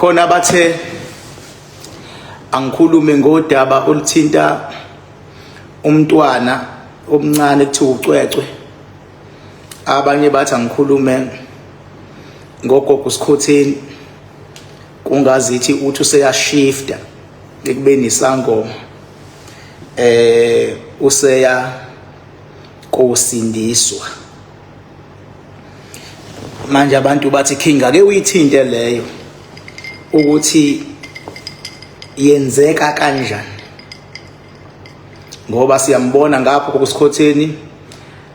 khona bathe angikhulume ngodaba oluthinta umntwana omncane kuthiwa ucwecwe. Abanye bathi angikhulume ngogogo Sikhotheni, kungazithi uthi useyashifta ekubeni isangoma, useya kosindiswa. Manje abantu bathi King, ake uyithinte leyo ukuthi yenzeka kanjani, ngoba siyambona ngapho kuSikhotheni,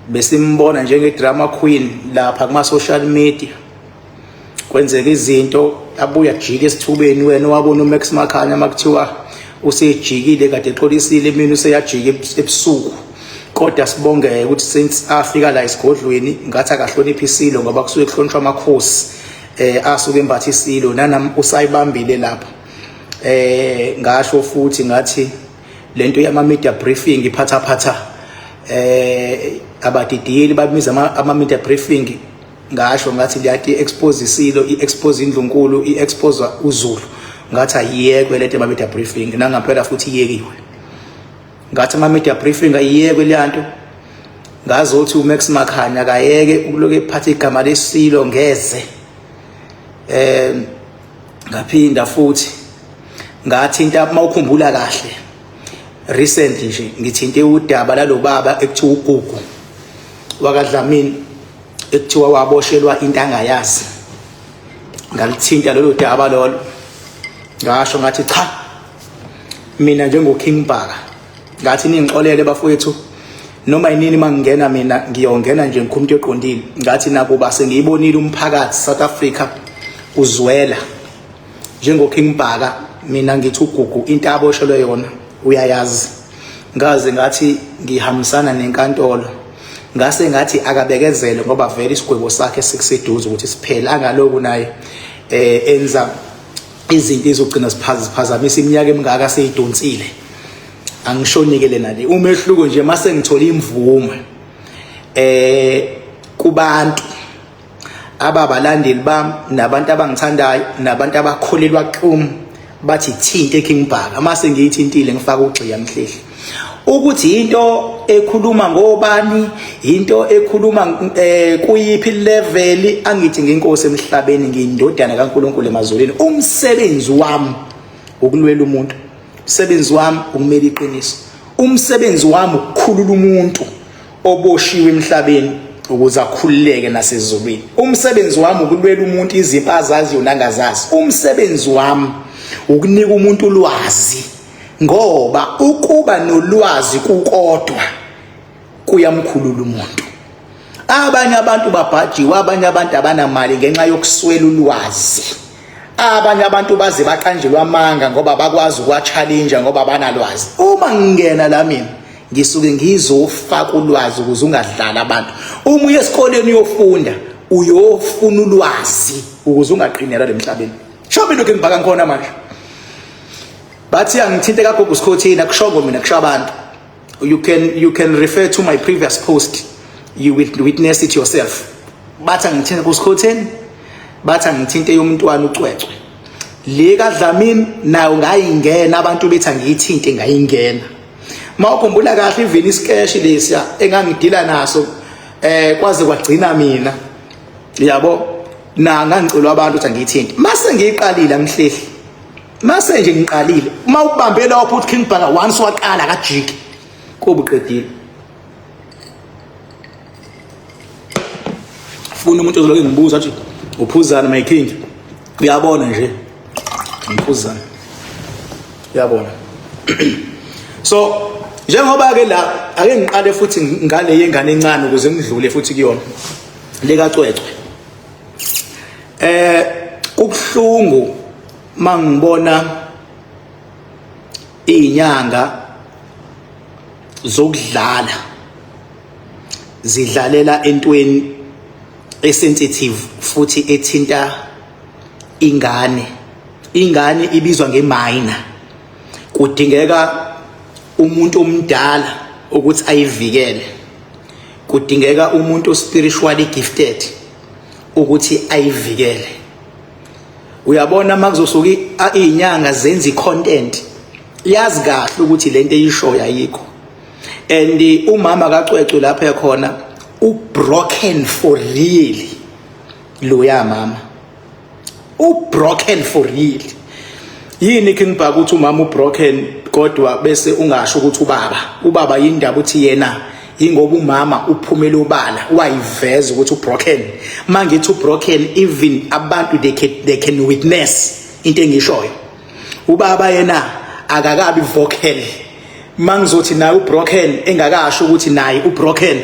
besimbona njenge drama queen lapha kuma social media, kwenzeka izinto abuya jike esithubeni. Wena wabona uMax Makhanya makuthiwa usejikile kade exolisile, mina useyajika ebusuku. Kodwa sibonge ukuthi since afika la esigodlweni ngathi akahlonipha isilo, ngoba kusuke kuhlonishwa amakhosi asuke embatha isilo, nanami usayibambile lapha. Ngasho futhi ngathi lento yama media briefing iphatha abadidiyeli babiza ama media briefing, ngasho ngathi liyati expose isilo, i-expose indlunkulu, i-expose uZulu. Ngathi ayiyekwe lento yama media briefing, nangampela futhi iyekiwe. Ngathi ama media briefing ayiyekwe leyanto. Ngazothi uMax Makhanya akayeke ukuloke ephatha igama lesilo ngeze. Ngaphinda futhi ngathinta mawukhumbula kahle recent nje ngithinte udaba lalo baba ekuthiwa uGugu wakaDlamini ekuthiwa waboshelwa into angayazi. Ngalithinta lelo daba lolo, ngasho ngathi cha, mina njengoKing Bhaka ngathi ningixolele bafowethu, noma yinini mangingena mina ngiyongena nje ngikhumuntu eqondile. Ngathi nakuba sengiyibonile umphakathi South Africa uzwela njengoKing Bhaka, mina ngithi uGugu into aboshelwe yona uyayazi. Ngaze ngathi ngihambisana nenkantolo, ngase ngathi akabekezele ngoba vele isigwebo sakhe sikuseduze ukuthi siphele, angaloku naye enza izinto ezogcina ziphazamisa iminyaka emingaka seyidonsile. Angishonikele nale umehluko nje mase ngithola imvume kubantu ababalandeli bami nabantu abangithandayo nabantu abakholelwa kimi bathi thinte King Bhaka. Mase ngiyithintile ngifaka ugxiya mhlehli ukuthi into ekhuluma ngobani, into ekhuluma kuyiphi level. Angithi nginkosi emhlabeni, ngiyindodana kaNkulunkulu emazulwini. Umsebenzi wami ukulwela umuntu, umsebenzi wami ukumela iqiniso, umsebenzi wami ukukhulula umuntu oboshiwe emhlabeni ukuze akhululeke nasezulwini. Umsebenzi wami ukulwela umuntu izipho azaziyo nangazazi. Umsebenzi wami ukunika umuntu ulwazi, ngoba ukuba nolwazi kukodwa kuyamkhulula umuntu. Abanye abantu babhajiwe, abanye abantu abanamali ngenxa yokuswela ulwazi. Abanye abantu baze baqanjelwa amanga ngoba bakwazi ukwa-challenge ngoba banalwazi. Uma ngingena la mina ngisuke ngizofaka ulwazi ukuze ungadlala abantu. Uma uye esikoleni uyofunda, uyofuna ulwazi ukuze ungaqinela emhlabeni. Show mina King Bhaka ngikhona manje. Bathi angithinte kaGugu Sikhotheni, akushongo mina kusho abantu. You can refer to my previous post, you will witness it yourself. Bathi angithinte kuSikhotheni, bathi angithinte yomntwana ucwecwe. Le kaDlamini nayo ngayingena, abantu bethi angiyithinte ngayingena. Mawukhumbula kahle ivini iskeshi lesiya engangidila naso kwaze kwagcina mina, yabo, na ngangicelwa abantu ukuthi angiyithinte. Mase ngiyiqalile mhlehli, mase nje ngiqalile, mawubambe lapho uthi King Bhaka once waqala kajiki kuba uqedile. Funa umuntu ozoloke ngibuza athi uphuzana my king, uyabona nje ngiphuzana, uyabona. So njengoba ke la ake ngiqale futhi ngale yengane encane ukuze ngidlule futhi kuyona le kaCwecwe. Kubhlungu mangibona izinyanga zokudlala zidlalela entweni esensitive futhi ethinta ingane. Ingane ibizwa ngeminor. Kudingeka umuntu omdala ukuthi ayivikele. Kudingeka umuntu spiritually gifted ukuthi ayivikele. uyabona makuzosuka izinyanga zenza icontent yazi kahle ukuthi lento eyishoyo ayikho. And umama kaCwecwe lapha ekhona ubroken for real loya mama ubroken for real. Yini kingibhaka ukuthi umama ubroken kodwa bese ungasho ukuthi ubaba yindaba uthi yena ingoba umama uphumela ubala wayiveza ukuthi ubroken. Mangithi ubroken even abantu they can witness into engishoyo. Ubaba yena akakabi vocal. Mangizothi naye ubroken engakasho ukuthi naye ubroken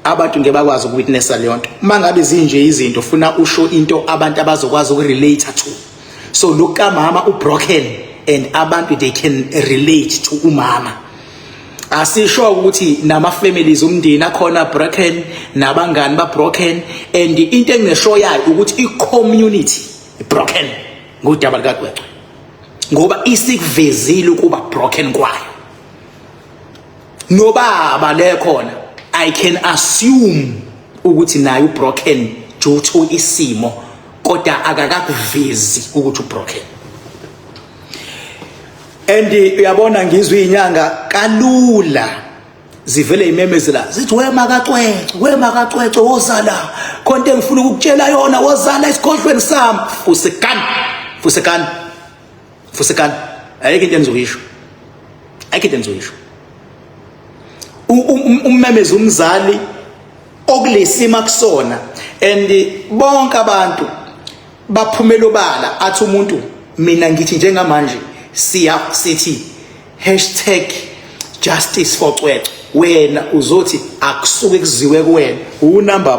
abantu ngeke bakwazi ukuwitnessa leyo nto. Mangabe zinje izinto ufuna usho into abantu abazokwazi ukurelate to. So look mama ubroken and abantu they can relate to umama. Asisho ukuthi nama families umndeni akhona broken nabangani ba broken and into engishoyayo ukuthi i-community broken ngodaba likaCwecwe ngoba isikuvezile ukuba broken kwayo. Nobaba le khona I can assume ukuthi naye ubroken due to isimo kodwa akakakuvezi ukuthi ubroken. And uyabona ngizwe izinyanga kalula zivele imemezela zithi wema kaCwecwe wozala konke ngifuna ukukutshela yona wozala esikhohlweni sami fusekani ayike into enizokisho ummemeza umzali okulesima kusona and bonke abantu baphumela obala athi umuntu mina ngithi njengamanje sithi #justice for Cwecwe wena uzothi akusuke kuziwe kuwena unamba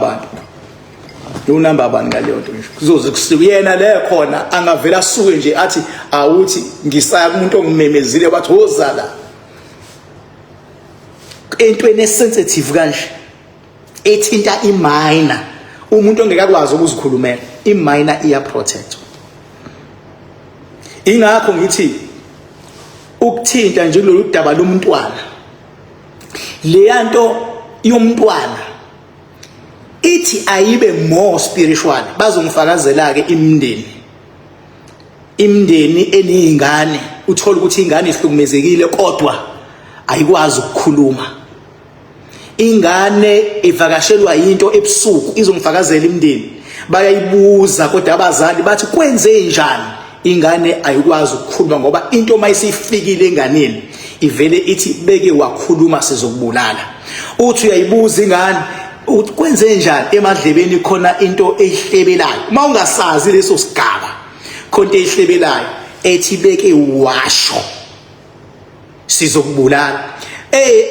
abantu ngaleyo nto nje kuzoze kusiwe yena le khona angavela asuke nje athi awuthi ngisaya kumuntu ongimemezile bathi wozala entweni sensitive kanje ethinta iminor umuntu ongekakwazi ukuzikhulumela iminor iya protect. Ingakho ngithi ukuthinta nje kulolu daba lomntwana leya nto yomntwana ithi ayibe more spiritual bazongifakazela ke imndeni enizingane uthola ukuthi ingane ihlukumezekile kodwa ayikwazi ukukhuluma. Ingane ivakashelwa into ebusuku izongifakazela imndeni bayayibuza kodwa abazali bathi kwenze njani. Ingane ayikwazi ukukhuluma ngoba into mayisifikile enganeni ivele ithi beke wakhuluma sizokubulala. Uthi uyayibuza ingane uthi kwenze njani emadlebeni khona into ehlebelayo mawungasazi leso sigaba khona ehlebelayo ethi beke washo sizokubulala.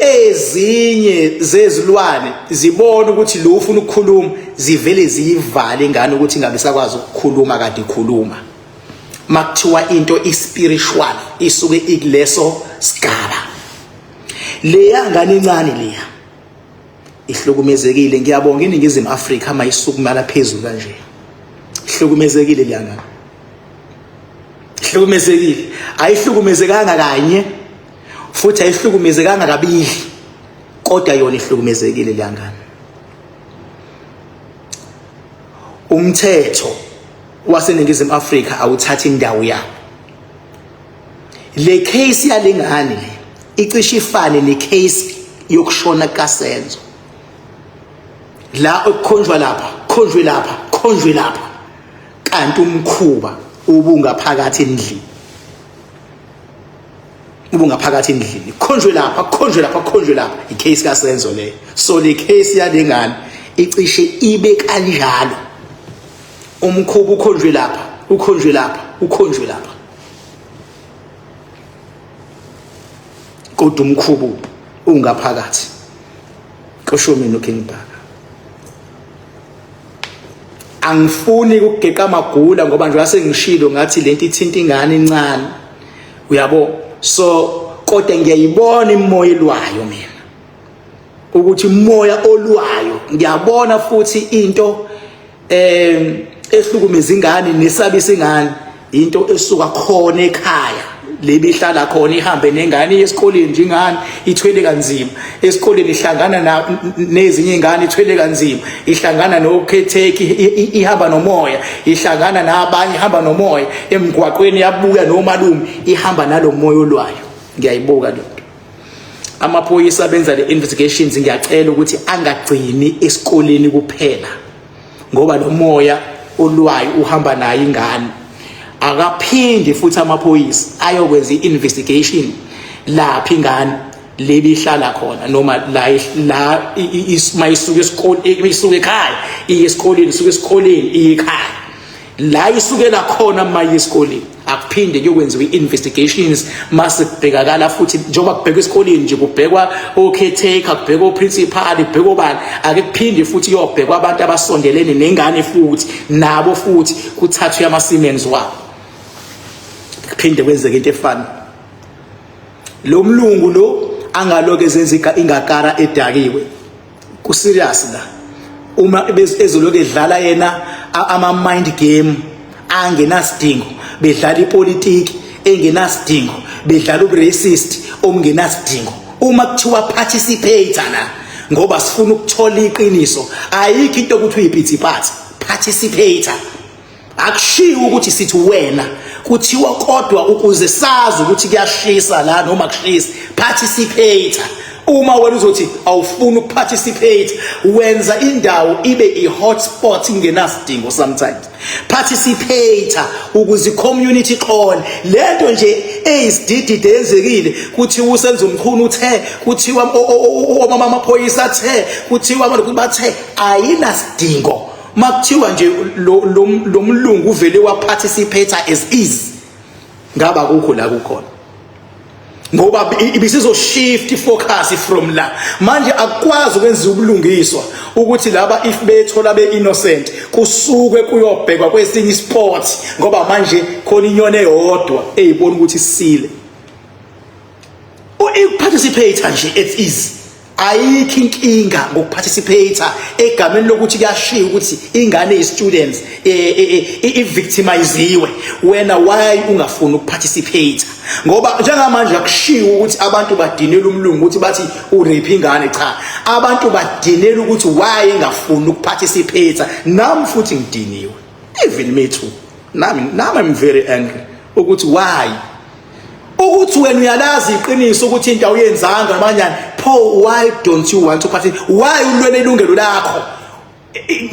Ezinye zezilwane zibona ukuthi lo ufuna ukukhuluma zivele ziyivale ingane ukuthi ingabe sakwazi ukukhuluma kade ikhuluma. Makuthiwa into ispiritual isuke ikuleso sigaba. Leya ngane encane leya ihlukumezekile. Ngiyabonga iNingizimu Afrika mayisukumala phezulu kanje. Ihlukumezekile leya ngane. Ihlukumezekile. Ayihlukumezekanga kanye futhi ayihlukumezekanga kabili kodwa yona ihlukumezekile leya ngane. Umthetho waseNingizimu Afrika awuthatha indawo yawo. Le case yalengane le icishe ifane necase yokushona kaSenzo la okukhonjwa lapha kanti umkhuba ubungaphakathi endlini khonjwe lapha icase kaSenzo le. So le case yalengane icishe ibe kanjalo umkhuba ukhonjwe lapha kodwa umkhuba ungaphakathi. Kusho mina uKingibhaka angifuni ukugeqa amagula ngoba nje wasengishilo ngathi lento ithinta ingane encane uyabo. So kodwa ngiyayibona imoya elwayo mina ukuthi imoya olwayo ngiyabona futhi into ehlukumeza ingane nesabisa ingane into esuka khona ekhaya lebihlala khona ihambe nengane esikoleni njengani ithwele kanzima esikoleni ihlangana nezinye izingane ithwele kanzima ihlangana nokhetheki ihamba nomoya ihlangana nabanye ihamba nomoya emgwaqweni yabuya nomalume ihamba nalomoya olwayo. Ngiyayibuka lo nto. Amaphoyisa benza le investigations ngiyacela ukuthi angagcini esikoleni kuphela ngoba lo moya olwayo uhamba nayo ingane. Akaphindi futhi amaphoyisa ayokwenza i-investigation lapha ingane lebihlala khona noma la mayisuka esikoleni isuke ekhaya iye esikoleni isuke esikoleni iye ekhaya la isukela khona maye esikoleni. Akuphinde kuyokwenziwa i-investigations mase kubhekakala futhi njengoba kubhekwa esikoleni nje kubhekwa okhetheka kubhekwa oprincipal kubhekwa obani ake kuphinde futhi kuyobhekwa abantu abasondelene nengane futhi nabo futhi kuthathwe ama-Siemens wabo kuphinde kwenzeke into efana. Lo mlungu lo angaloke ezenza ingakara edakiwe ku serious la uma ezoloke edlala yena ama-mind game angenasidingo bedlala ipolitiki engenasidingo bedlala ubu-racist ongenasidingo. Uma kuthiwa participate na ngoba sifuna ukuthola iqiniso ayikho into ukuthi uyiphithi-phathi participator akushiwo ukuthi sithi wena kuthiwa kodwa ukuze sazi ukuthi kuyashisa la noma kushisa participator. Uma wena uzothi awufuna ukuparticipate wenza indawo ibe i-hotspot ingenasidingo sometimes. Participator ukuze i-community khona lento nje eyisididide yenzekile kuthiwa usenza umkhulu uthe kuthiwa omama amaphoyisa athe kuthiwa abantu bathe ayinasidingo. Makuthiwa nje lo mlungu uvele wa-participator as is ngaba kukho la kukhona ngoba ibisizoshift ifocus from la manje akwazi ukwenza ubulungiswa ukuthi laba if bethola be-innocent kusuke kuyobhekwa kwesinye isport ngoba manje khona inyoni eyodwa eyibona ukuthi isile. Participate nje it is ayikho inkinga ngokuparticipate egameni lokuthi kuyashiya ukuthi ingane ye-students i-victimiziwe wena why ungafuni ukuparticipate ngoba njengamanje akushiwo ukuthi abantu badinela umlungu ukuthi bathi urape ingane. Cha, abantu badinela ukuthi why engafuni ukuparticipate. Nami futhi ngidiniwe, even me too. Nami I'm very angry ukuthi why ukuthi wena uyalazi iqiniso ukuthi into awuyenzanga manyana pho why don't you want to participate? Why ulwele ilungelo lakho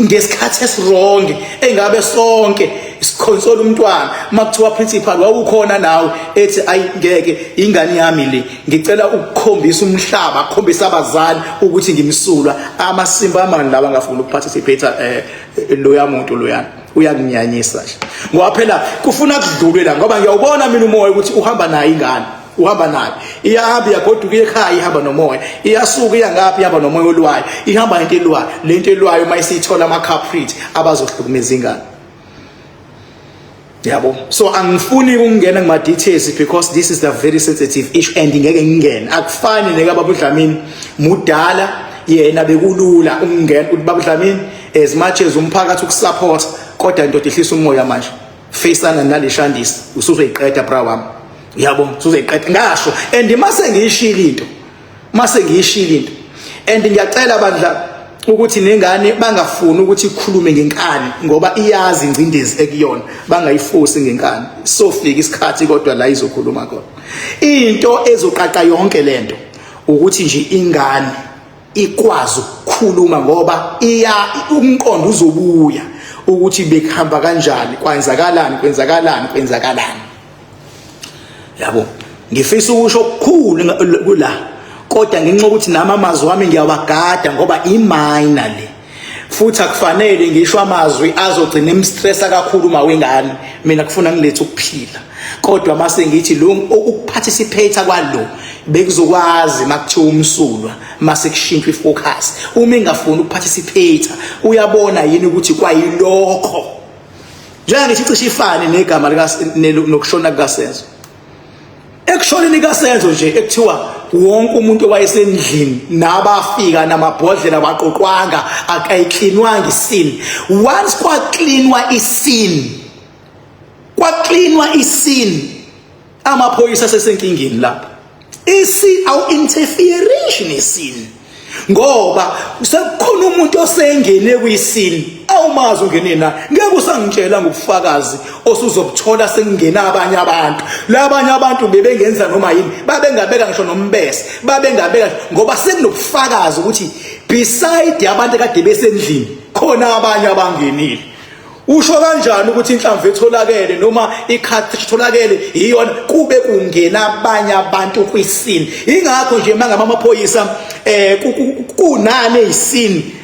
ngesikhathi esirong engabe sonke sikhonsola umntwana makuthiwa principal wawukhona nawe ethi ayingeke ingane yami le ngicela ukukhombisa umhlaba akhombisa abazali ukuthi ngimsulwa amasimba amani laba ngafuna ukuparticipate loya muntu loyana uyakunyanyisa nje ngoba phela kufuna kudlulwe la ngoba ngiyawubona mina umoya ukuthi uhamba nayo ingane uhamba nayo iyahamba iyagoduka ekhaya ihamba nomoya iyasuka iyangaphi ihamba nomoya olwayo ihamba into elwayo lento elwayo mayisithola ama-culprit abazohlukumeza ingane. Yabo, so angifuni ukungena kuma details because this is a very sensitive issue and ngeke ngingene akufani nekababa uDlamini mudala yena bekulula ukungena ukuthi baba uDlamini as much as umphakathi ukusupport kodwa into ehlisa umoya manje faceana naleshandisi usuzoyiqeda bra wami. Yabo, usuzoyiqeda ngasho and mase ngiyishila into and ngiyacela bandla ukuthi nengane bangafuni ukuthi ikhulume ngenkani ngoba iyazi ingcindezi ekuyona bangayifosi ngenkani sofika isikhathi kodwa la izokhuluma khona. Into ezoqaqa yonke lento ukuthi nje ingane ikwazi ukukhuluma ngoba umqondo uzobuya ukuthi bekuhamba kanjani kwenzakalani. Yabo, ngifisa ukusho okukhulu kula kodwa ngenxa ukuthi nami amazwi wami ngiyawagada ngoba iminor le futhi akufanele ngisho amazwi azogcina imstressa kakhulu mawengane. Mina kufuna ngilethe ukuphila kodwa mase ngithi lo ukuparticipate kwalo bekuzokwazi makuthiwa umsulwa mase kushintshwe ifocus. Uma engafuni ukuparticipate uyabona yini ukuthi kwayilokho njengoba ngithi cishe ifane negama nokushona kukaSenzo. Ekushoneni kaSenzo nje ekuthiwa wonke umuntu owayesendlini nabafika namabhodlela waqoqwanga akayiklinwanga isini. Once kwaklinwa isini amaphoyisa sesenkingeni lapha. Awu-interferation isini. Ngoba sekukhona umuntu osengene kwisini awumazi ungene na ngeke usangitshela ngobufakazi osuzobuthola sengena abanye abantu labanye abantu bebengenza noma yini babengabeka ngisho nombese babengabeka ngoba sekunobufakazi ukuthi beside abantu kade besendlini khona abanye abangenile. Usho kanjani ukuthi inhlamvu etholakele noma icartridge etholakele iyona kube kungena abanye abantu kwisini? Ingakho nje mangaba amaphoyisa kunane isini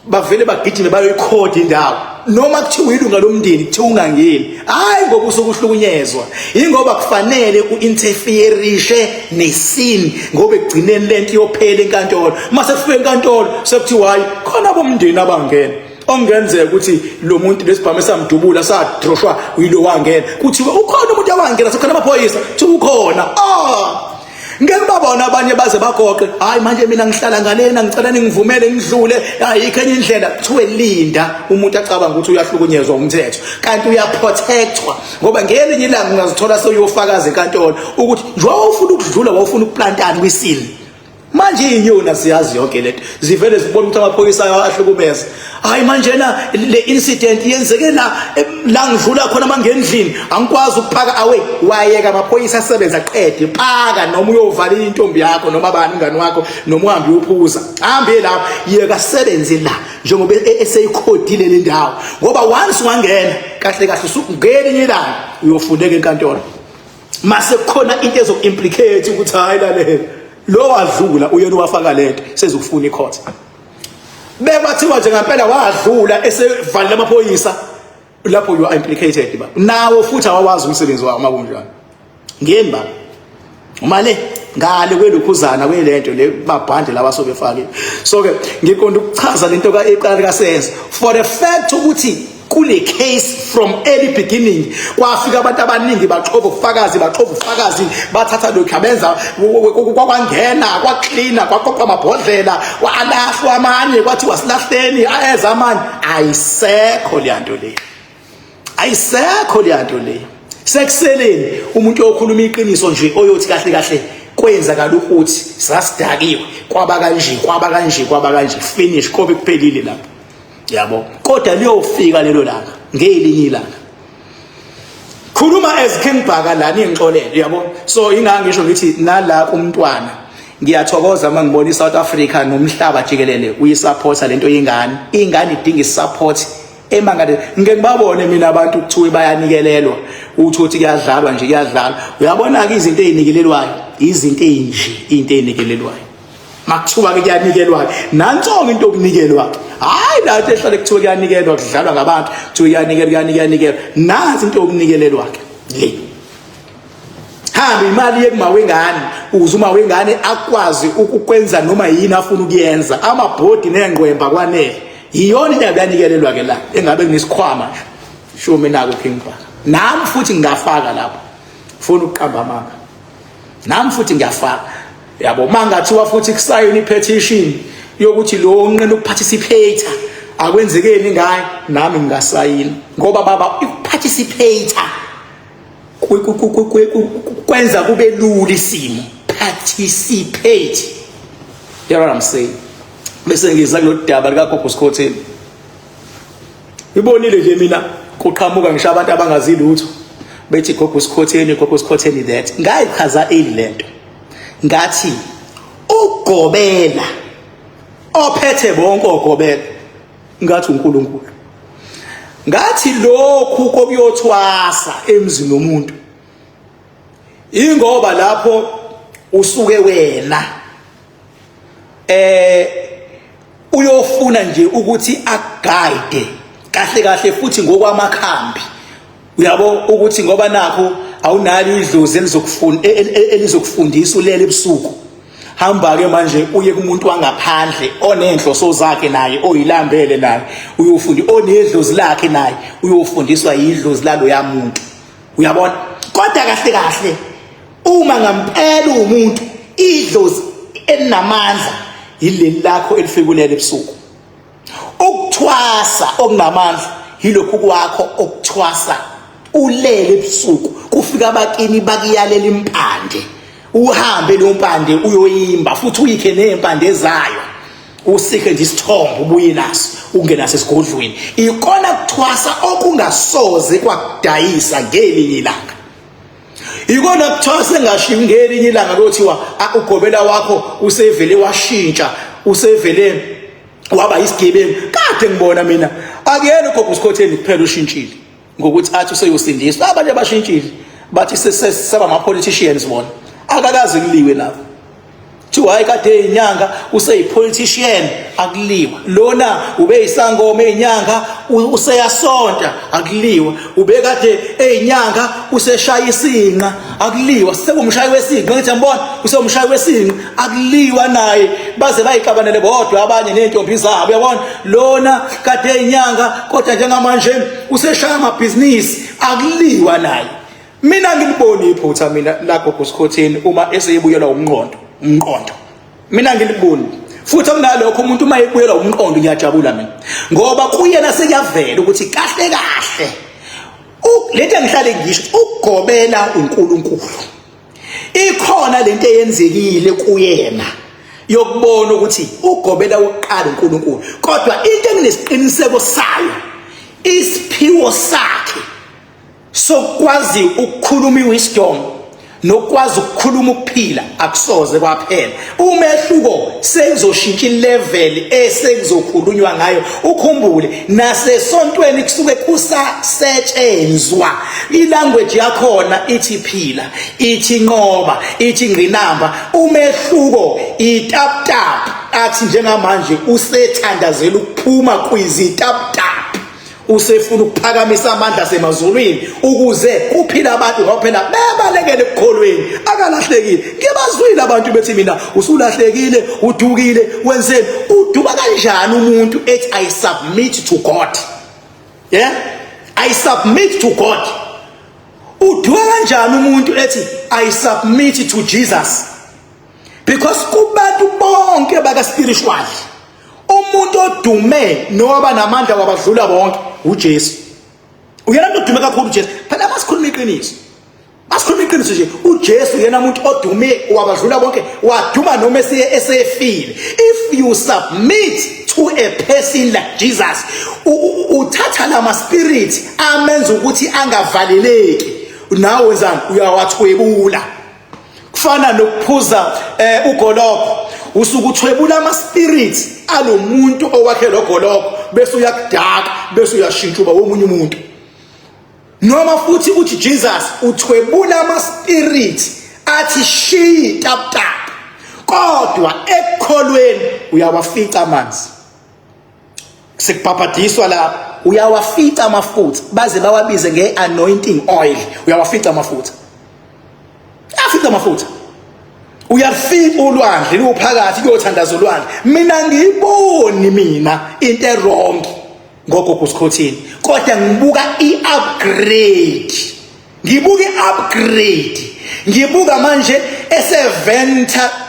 bavele bagijime bayoyikhodi indawo noma kuthiwa ilunga lomndeni kuthiwa ungangeni, hayi ngoba usukuhlukunyezwa, ingoba kufanele uinterferishe nesini ngoba ekugcineni lento iyophela enkantolo. Mase kufika enkantolo sekuthiwa hayi khona abomndeni abangena. Ongenzeka ukuthi lo muntu lesibhamu samdubula sadroshwa uyilo wangena kuthiwa ukhona umuntu awangena sekhona amaphoyisa kuthiwa ukhona. Ngeke babona abanye baze bagoqe, hayi manje mina ngihlala ngalena ngicela ningivumele ngidlule, ayikho enye indlela. Kuthiwe linda umuntu acabanga ukuthi uyahlukunyezwa umthetho kanti uyaprotectwa, ngoba ngelinye ilanga ungazithola seyofakaza enkantolo ukuthi njengoba ufuna ukudlula wawufuna ukuplantana kwisini. Manje inyona siyazi yonke lento zivele zibona ukuthi amaphoyisa ayahlukumeza. Hayi manje na le incident yenzeke la ngidlula khona mangendlini angikwazi ukuphaka awe wayeka amaphoyisa asebenza qede phaka noma uyovala intombi yakho noma abani ingane wakho noma uhambe uphuza hambe lapha yeka sebenze la njengoba eseyikhodile le ndawo, ngoba once wangena kahle kahle usukungelinye ilanga uyofundeka enkantolo. Mase kukhona into ezokuimplicate ukuthi hayi lalela lo wadlula uyena wafaka lento sezokufuna icourt. Bebathiwa nje ngempela wadlula esevalile amaphoyisa, lapho you are implicated ba nawo futhi awawazi umsebenzi wawo makunjani. Ngeni ba umale ngale kwelokhuzana kwelento le babhande laba sobefake. So ke ngiqonda ukuchaza lento eqala kasenze for the fact ukuthi kule case from early beginning kwafika abantu abaningi baxhoba ubufakazi bathatha lokho abenza kwakwangena kwacleaner kwaqoqa amabhodlela kwalahlwa amanye kwathi wasilahleni ayeza amanye. Ayisekho leyanto le sekuseleni umuntu okhuluma iqiniso nje oyothi kahle kahle kwenzakala ukuthi sasidakiwe kwaba kanje finish kobe kuphelile lapho. Yabo kodwa liyofika lelo langa ngelinye ilanga khuluma as King Bhaka lana ingixolele yabo. So ingangisho ngithi nala umntwana ngiyathokoza mangibona iSouth Africa nomhlaba jikelele uyisupporta lento yengane idinga isupport emangale. Ngeke ngibabone mina abantu kuthiwe bayanikelelwa ukuthi kuyadlalwa nje kuyadlalwa. Uyabona ke izinto ezinikelelwayo izinto into ezinikelelwayo makuthiwa ke kuyanikelwa nantsongo into okunikelwa. Hayi la ehlale kuthiwa kuyanikelwa kudlalwa ngabantu kuthiwa kuyanikelwa nansi into okunikelelwa ke le hambe imali yekumawengane uzuma wengane akwazi ukukwenza noma yini afuna ukuyenza amabhodi nengqwemba kwanele iyona into yanikelelwa ke la engabe kunesikhwama show mina ku King Bhaka. Nami futhi ngingafaka lapho ufuna ukuqamba amanga nami futhi ngiyafaka yabo. Mangathiwa futhi kusayini ipetition yokuthi lo onqena ukuparticipate akwenzekeni ngaye nami ngingasayina, ngoba baba ukuparticipate kwenza kube lula isimo. Participate, you know what I'm saying? Bese ngiza kulodaba lika Gogo Sikhotheni ibonile nje mina kuqhamuka ngisho abantu abangazi lutho bethi Gogo Sikhotheni that ngayichaza lento ngathi ugobela ophethe bonke ogobela ngathi uNkulunkulu, ngathi lokhu kokuyothwasa emzini nomuntu ingoba lapho usuke wena uyofuna nje ukuthi aguide kahle kahle futhi ngokwamakhambi. Uyabo ukuthi ngoba nakho awunalo idlozi elizokufundisa ulele ebusuku, hamba ke manje uye kumuntu wangaphandle onenhloso zakhe naye oyilambele naye uyofunda onedlozi lakhe naye uyofundiswa idlozi lalo yamuntu. Uyabona, kodwa kahle kahle uma ngampela umuntu idlozi elinamandla yileli lakho elifikulela ebusuku. Ukuthwasa okunamandla yilokhu kwakho okuthwasa ulele ebusuku kufika abakini bakiyalela impande uhambe lo mpande uyoyimba futhi uyikhe nempande zayo usikhe nje isithombo ubuye naso ungena sesigodlweni ikona kuthwasa okungasoze kwakudayisa ngelinye ilanga ikona kuthwasa engashiyi ngelinye ilanga kuthiwa ugobela wakho usevele washintsha usevele waba isigebengu kade ngibona mina akuyena uGobha uSkhotheni kuphela ushintshile ngokuthi athi useyosindiswa abanye abashintshile bathi sesaba ama politicians bona akakazi kuliwe lapho thiwa hayi kade inyanga useyipolitician akuliwa lona ube isangoma einyanga useyasonta akuliwa ube kade einyanga useshaya isinqa akuliwa sekumshayi wesinqa ngithi ngibona usewumshayi wesinqa akuliwa naye baze bayixabanele bodwa abanye nentombi zabo uyabona lona kade einyanga kodwa njengamanje useshaya amabhizinisi akuliwa naye mina ngiliboni iphutha mina la Gobha uSkhotheni uma eseyibuyela umqondo mina ngiliboni futhi kunalokho umuntu uma ebuyela umqondo ngiyajabula mina ngoba kuyena sekuyavela ukuthi kahle lento engihlale ngisho ukugobela uNkulunkulu ikhona lento eyenzekile kuyena yokubona ukuthi ugobela uqala uNkulunkulu kodwa into enginesiqiniseko sayo isiphiwo sakhe sokwazi ukukhuluma iwisdom nokwazi ukukhuluma ukuphila akusoze kwaphela umehluko sezoshintsha ilevel esekuzokhulunywa ngayo ukhumbule nasesontweni kusuke kusasetshenzwa ilanguage yakhona ithi phila ithi nqoba ithi ngqinamba umehluko itaptap athi njengamanje usethandazela ukuphuma kwizitaptap usefuna ukuphakamisa amandla semazulwini ukuze kuphila abantu ngoba phela bebalekele ekukholweni akalahlekile ngiyabazwile abantu bethi mina usulahlekile udukile wenzeni uduka kanjani umuntu ethi I submit to God I submit to God uduka kanjani umuntu ethi I submit to Jesus because kubantu bonke baka spiritual umuntu odume noba namandla wabadlula bonke uJesu uyena umuntu odume kakhulu uJesu phela masikhuluma iqiniso nje uJesu yena umuntu odume wabadlula bonke waduma noma esefile if you submit to a person like Jesus uthatha lama spirit amenza ukuthi angavaleleki nawe wenzani uyawathwebula kufana nokuphuza ugoloko usuku uthwebula ama spirits alomuntu owakhe logoloko bese uyakudaka bese uyashintsha uba omunye umuntu noma futhi uthi Jesus uthwebula ama spirits athi shi tap tap kodwa ekukholweni uyawafica amanzi sekubhabhadiswa la uyawafica amafutha baze bawabize ngeanointing oil uyawafica amafutha uyafika ulwandle luphakathi kuyothandaza ulwandle mina ngiyiboni into errong ngoGobha uSkhotheni kodwa ngibuka ngibuka manje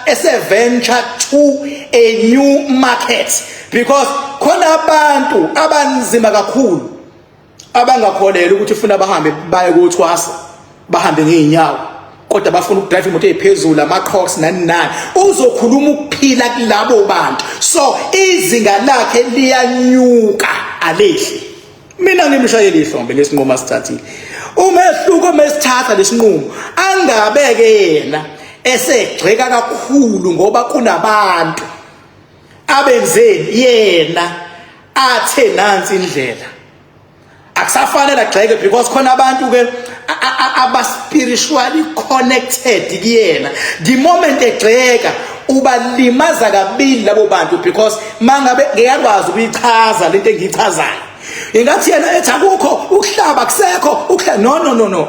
eseventure to a new market because khona abantu abanzima kakhulu abangakholela ukuthi ufuna bahambe baye kuthwasa bahambe ngeenyawo kodwa bafuna ukudrive imoto ephezulu ama-Crocs nani uzokhuluma ukuphila kulabo bantu so izinga lakhe liyanyuka alehli mina ngimshayela ihlombe lesinqumo asithathile umehluko mesithatha lesinqumo angabeke yena esegxeka kakhulu ngoba kunabantu abenzeni yena athe nansi indlela akusafanele agxeke because khona abantu ke aba spiritually connected kuyena the moment egxeka ubalimaza kabili labo bantu because mangabe ngiyakwazi ukuyichaza lento engiyichazayo ingathi yena ethi akukho ukuhlaba kusekho no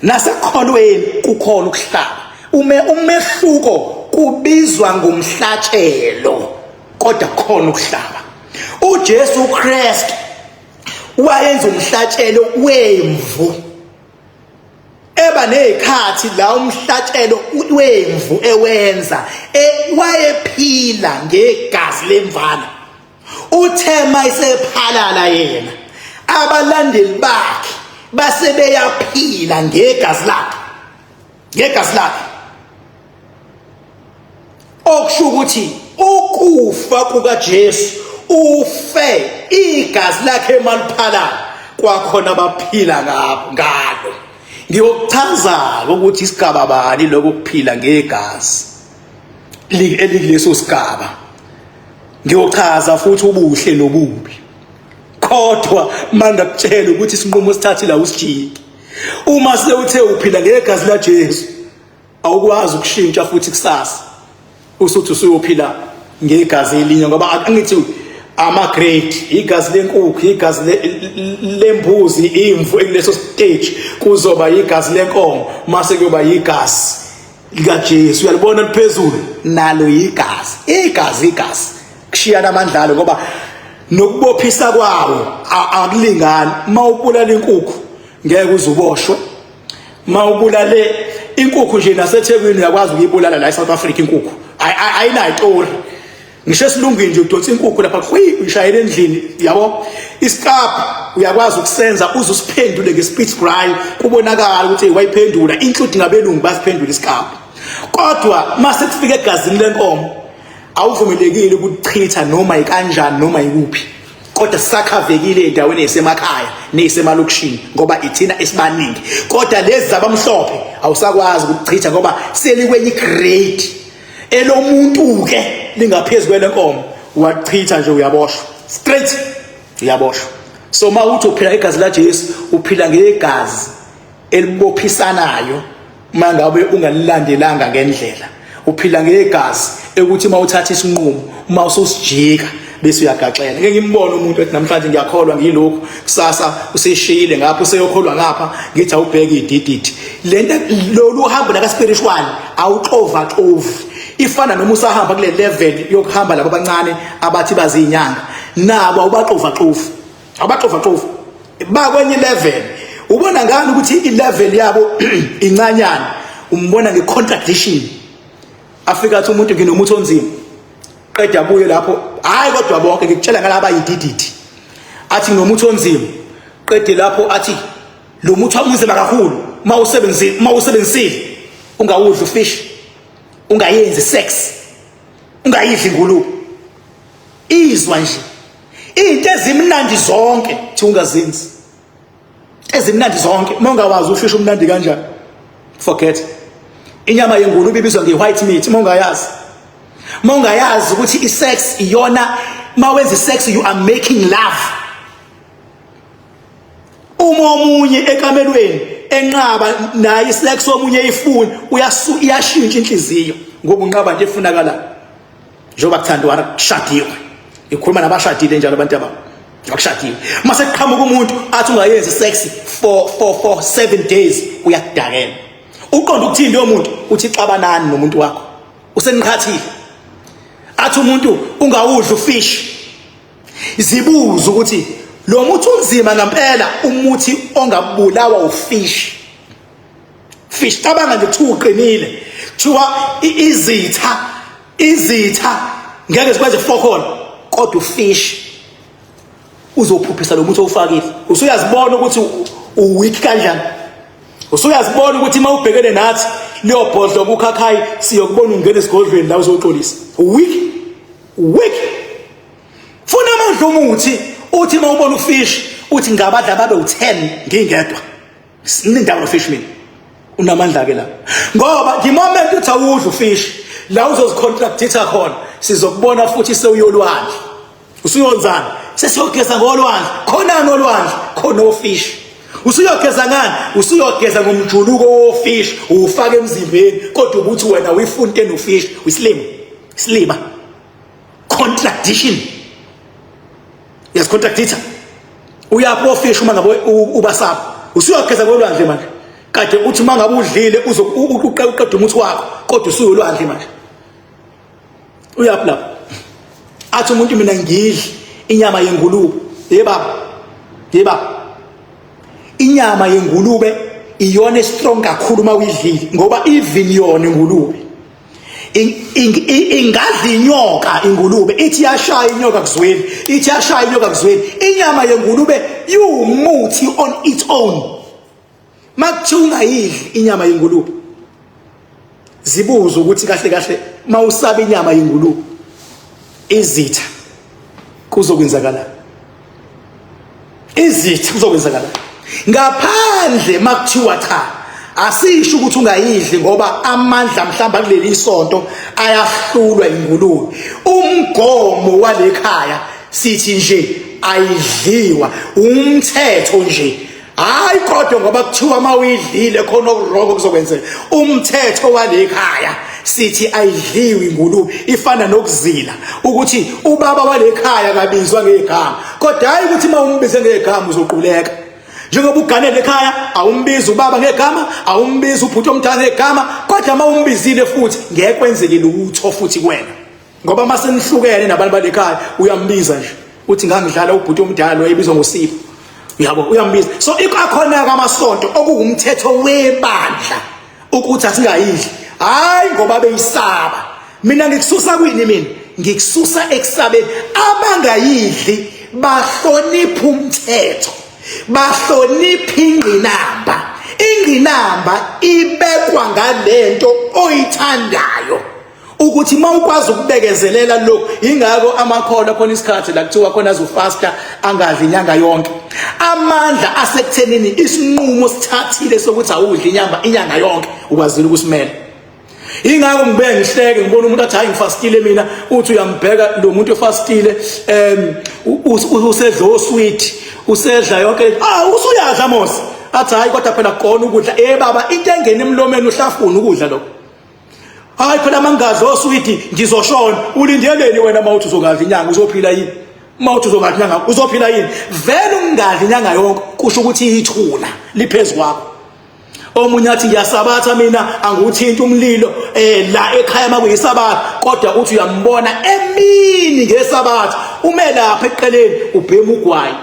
nasenkolweni kukhona ukuhlaba umehluko kubizwa ngomhlatshelo kodwa khona ukuhlaba uJesu Kristu wayenza umhlatshelo wemvu eba nezikhathi la umhlatshelo wemvu ewenza wayephila ngegazi lemvana uthema isephalala yena abalandeli bakhe base beyaphila ngegazi lakhe okusho ukuthi ukufa kukaJesu ufe igazi lakhe emaliphala kwakhona baphila ngalo. Ngiyokuchaza ukuthi isigaba bani lokuphila ngegazi elikuleso sigaba. Ngiyochaza futhi ubuhle nobubi. Kodwa mangakutshela ukuthi isinqumo sithathi la usijiki. Uma sewuthe uphila ngegazi laJesu awukwazi ukushintsha futhi kusasa. Usuthi usuyophila ngegazi elinye ngoba angithi ama-grade, igazi lenkukhu, igazi lembuzi, imvu ekuleso stage kuzoba igazi lenkomo, mase kuyoba igazi likaJesu. Uyalibona liphezulu nalo igazi kushiyana amandlalo ngoba nokubophisa kwawo akulingani. Mawubulala inkukhu ngeke uzuboshwe. Mawubulale inkukhu nje naseThekwini uyakwazi ukuyibulala la eSouth Africa inkukhu ayinayo itori. Ngisho esilungwini nje udonsa inkukhu lapha uyishayela endlini yabo. Isikapha uyakwazi ukusenza uze usiphendule ngespeechbraille kubonakala ukuthi wayiphendula. Include ngabelungu basiphendula isikapha. Kodwa mase kufika egazini lenkomo awuvumelekile ukuchitha noma ikanjani noma ikuphi. Kodwa sisakhavekile endaweni esemakhaya nesemalokishini ngoba ithina esibaningi. Kodwa lezi zabamhlophe awusakwazi ukuchitha ngoba selikwenye grade elomuntu ke lingaphezulu kwelenkomo. Wachitha nje uyaboshwa straight, uyaboshwa. So mawuthi uphila igazi laJesu uphila ngegazi elibophisanayo mangabe ungalilandelanga ngendlela. Uphila ngegazi ukuthi mawuthatha isinqumo uma ususijika bese uyagaxela. Ngeke ngimbone umuntu ethi namhlanje ngiyakholwa ngilokho kusasa useshiyile ngapha useyokholwa ngapha ngithi awubheke idididi. Lento lolu uhambo la spiritual awuxova xovu. Ifana noma usahamba kule level yokuhamba labo abancane abathi bazinyanga nabo awubaxova xovu ba kwenye level. Ubona ngani ukuthi i-level yabo incanyana? Umbona nge-contradiction. Afika athi umuntu nginomuthi onzima qeda buye lapho hayi kodwa bonke ngikutshela ngalaba yidididi athi nginomuthi onzima qede lapho athi lo muthi wamuzima kakhulu mawusebenzisile ungawudla ufish, ungayenzi sex, ungayidli ingulube. Izwa nje into ezimnandi zonke thi ungazenzi. Ezimnandi zonke mongawazi ufish umnandi kanjani forget. Inyama yengulube ibizwa nge-white meat mongayazi ukuthi i-sex iyona mawenza sex you are making love. Uma omunye ekamelweni enqaba naye isex omunye ifuni iyashintsha inhliziyo ngoba unqaba nje efunakala njengoba kuthandwana kushadiwe. Ikhuluma nabashadile njalo abantu abakushadile. Mase kuqhamuka umuntu athi ungayenzi sex for 7 days uyakudakela. Uqonda ukuthini lo muntu uthi xabanani nomuntu wakho usenikhathile. Athi umuntu ungawudla ufish. Zibuza ukuthi lo muthi unzima ngempela umuthi ongabulawa ufish. Fish cabanga nje kuthiwa uqinile. Kuthiwa izitha ngeke zikwazi fokhona kodwa ufish uzophuphisa lo muthi owufakile. Usuyazibona ukuthi uweak kanjani. Usuyazibona ukuthi mawubhekene nathi leyo bhodlo bukhakhayi siyokubona ungena esigodlweni la uzoxolisa. Weak. Funa amandla omuthi uthi mawubona ufish uthi ngabadla babe u10 ngingedwa. Sinendawo fish mina. Unamandla ke la. Ngoba ngimoment uthi awudla ufish la uzozicontractitha khona sizokubona futhi sewuyolwandle. Usuyonzana sesiyogeza ngolwandle khona nolwandle khona ofish. Usuyogeza ngani? Usuyogeza ngomjuluko wofish ufake emzimbeni kodwa ukuthi wena uyifunte nofish uyislima. Contradiction. Yes, contradictor. Uyapho fish uma ngabe ubasapha. Usuyogeza ngolwandle manje. Kade uthi mangabe udlile uqeda umuthi wakho kodwa usuyolwandle manje. Uyapho lapho. Athi umuntu mina ngidli inyama yengulube. Yeba. Inyama yengulube iyona strong kakhulu mawuyidlile ngoba even yona ingulube ingadla inyoka ingulube ithi yashaya inyoka kuzweni inyama yengulube iwumuthi on its own. Makuthiwa ungayidli inyama yengulube, zibuza ukuthi kahle kahle mawusaba inyama yengulube izitha kuzokwenzakala. Izitha kuzokwenzakala. Ngaphandle makuthiwa cha, asisho ukuthi ungayidli ngoba amandla mhlamba kuleli isonto ayahlulwa ingulube. Umgomo walekhaya sithi nje ayidliwa, umthetho nje. Hayi kodwa ngoba kuthiwa mawuyidlile khona okurongo kuzokwenzeka. Umthetho walekhaya sithi ayidliwi ingulube, ifana nokuzila ukuthi ubaba walekhaya kabizwa ngegama. Kodwa hayi ukuthi mawumbize ngegama uzoquleka. Njengoba uganele ekhaya awumbiza ubaba ngegama, awumbiza ubhuti omdala ngegama, kodwa mawumbizile futhi ngeke kwenzeke lutho futhi kuwena. Ngoba mase nihlukene nabantu balekhaya uyambiza nje. Uthi ngangidlala ubhuti omdala wayebizwa ngoSipho. Uyabo uyambiza. So akhona kamasonto okungumthetho webandla ukuthi asingayidli. Hayi ngoba beyisaba. Mina ngikususa kwini mina? Ngikususa ekusabeni. Abangayidli bahlonipha umthetho. Bahlonipha ingqinamba. Ingqinamba ibekwa ngalento oyithandayo. Ukuthi mawukwazi ukubekezelela lokho, ingako amakhola khona isikhathi la kuthiwa khona azufasta angadli inyanga yonke. Amandla asekuthenini isinqumo sithathile sokuthi awudli inyanga yonke ukwazile ukusimela. Ingako ngibeke ngihleke ngibona umuntu athi hayi ngifastile mina, uthi uyambheka lo muntu ofastile usedla osweet, usedla yonke, usuyadla Mosi. Athi hayi kodwa phela khona ukudla. Baba into engene emlomeni uhlafuna ukudla lokho. Hayi phela mangazi osweet ngizoshona. Ulindeleni wena mawuthi uzongadla inyanga uzophila yini? Mawuthi uzongadla inyanga uzophila yini? Vele ungadla inyanga yonke kusho ukuthi ithuna liphezulu kwakho. Omunye athi ngiyasabatha mina anguthinta umlilo la ekhaya makuyisabatha, kodwa uthi uyambona emini ngesabatha ume lapha eqeleni ubhema ugwayi.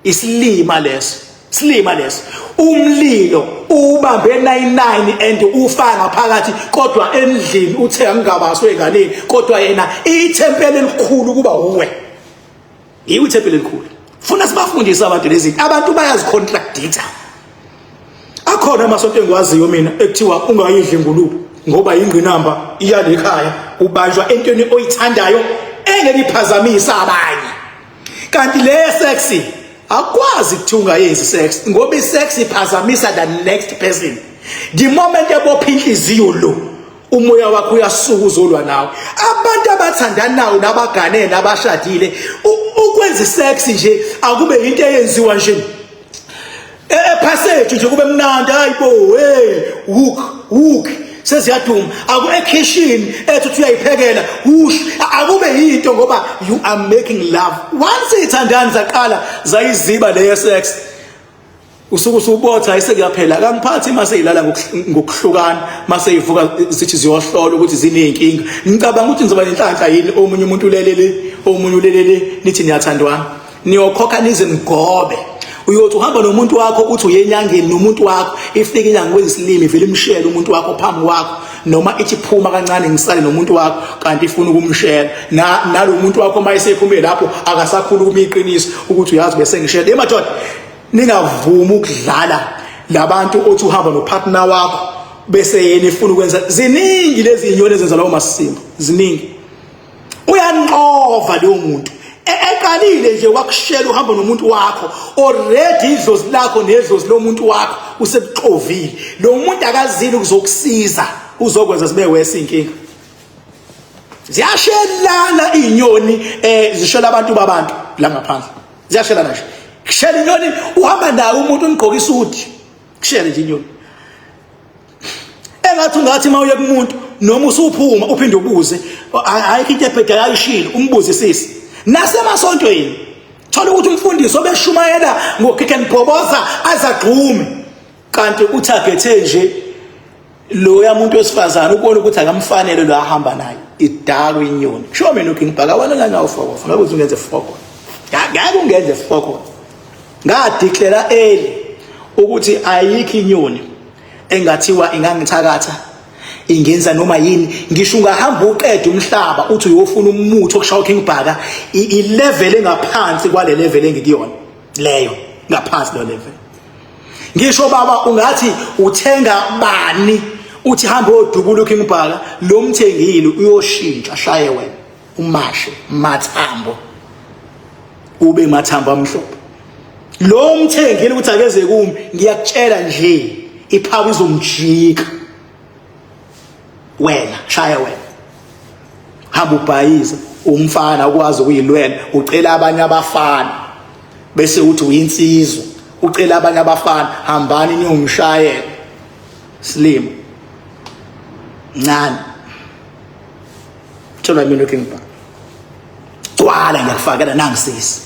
Isilima leso. Silima leso. Umlilo ubambe 99 and ufanga phakathi, kodwa endlini uthe angingabaswe enganeni, kodwa yena ithempeli elikhulu kuba uwe. Yiwo ithempeli elikhulu. Funa sibafundise abantu lezi. Abantu bayazicontradicta. Akhona amasonto engikwaziyo mina ekuthiwa ungayidli ingulube ngoba ingqinamba iyalekhaya, ubanjwa entweni oyithandayo engeke iphazamisa abanye. Kanti le sexy akwazi ukuthi ungayenzi sex ngoba isex iphazamisa the next person. The moment ebopha inhliziyo lo, umoya wakho uyasuka uzolwa nawe. Abantu abathandanayo nabagane nabashadile, ukwenza sex nje akube into eyenziwa nje passage nje kube mnandi. Hayibo hook seziyaduma aku ekitchen ethi uyayiphekela akube yinto ngoba you are making love. Once ithandana zaqala zayiziba leyo sex, usuku usubotha ayisekuyaphela. Kangiphathi mase ilala ngokuhlukana, mase ivuka sithi ziyohlola ukuthi zinenkinga. Ngicabanga ukuthi ngizoba nenhlanhla yini omunye umuntu ulelele, omunye ulelele, nithi niyathandwana, niyokhokha nize nigobe. Uyothi uhamba nomuntu wakho uthi uyenyangeni nomuntu wakho, ifika inyanga kwezisilimi vele imshela umuntu wakho phambi wakho, noma ithi phuma kancane ngisale nomuntu wakho kanti ifuna ukumshela nalo umuntu wakho mayisephume lapho akasakhuluma iqiniso ukuthi uyazi bese ngishela. Emadoda ningavuma ukudlala labantu othi uhamba nopartner wakho bese yena ifuna ukwenza. Ziningi lezi inyoni ezenza lawo masimba, ziningi. Uyanqova leyo muntu eqalile nje wakushela uhamba nomuntu wakho, already idlozi lakho nedlozi lomuntu wakho usebuxovile. Lo muntu akazili ukuzokusiza, uzokwenza zibe wese inkinga. Ziyashelana inyoni zishela abantu babantu la ngaphandle. Ziyashelana nje. Kushela inyoni uhamba nawe umuntu ungqoka isuthi. Kushela nje inyoni. Engathi mawuye kumuntu noma usuphuma uphinde ubuze, hayi into ebheda yayishilo, umbuze sisi. Nasemasontweni thola ukuthi umfundisi obeshumayela ngokikhenibhoboza azagqume, kanti uthagethe nje lo yamuntu wesifazana ubona ukuthi akamfanele lo ahamba naye idakwe inyoni. Show me looking back awona ngawo foko, ngabe ungenze foko, ngeke ungenze foko. Ngadeclare ukuthi ayikho inyoni engathiwa ingangithakatha ingenza noma yini. Ngisho ungahamba uqede umhlaba uthi uyofuna umuthi okushaya uKing Bhaka, ilevel engaphansi kwale level engikuyona. leyo ngaphansi lo level. Ngisho baba ungathi uthenga bani uthi hambe odubula uKing Bhaka, lo mthengile uyoshintsha shaye wena umashe mathambo ube mathambo amhlophe. Lo mthengile ukuthi akeze kimi, ngiyakutshela nje iphawu izomjika wena shaya wena. Hamba ubhayiza umfana ukwazi ukuyilwela, ucela abanye abafana bese uthi uyinsizwa, ucela abanye abafana hambani niyongishayela. Slim ncane thola mina uKing Bhaka twala ngiyakufakela nangisisi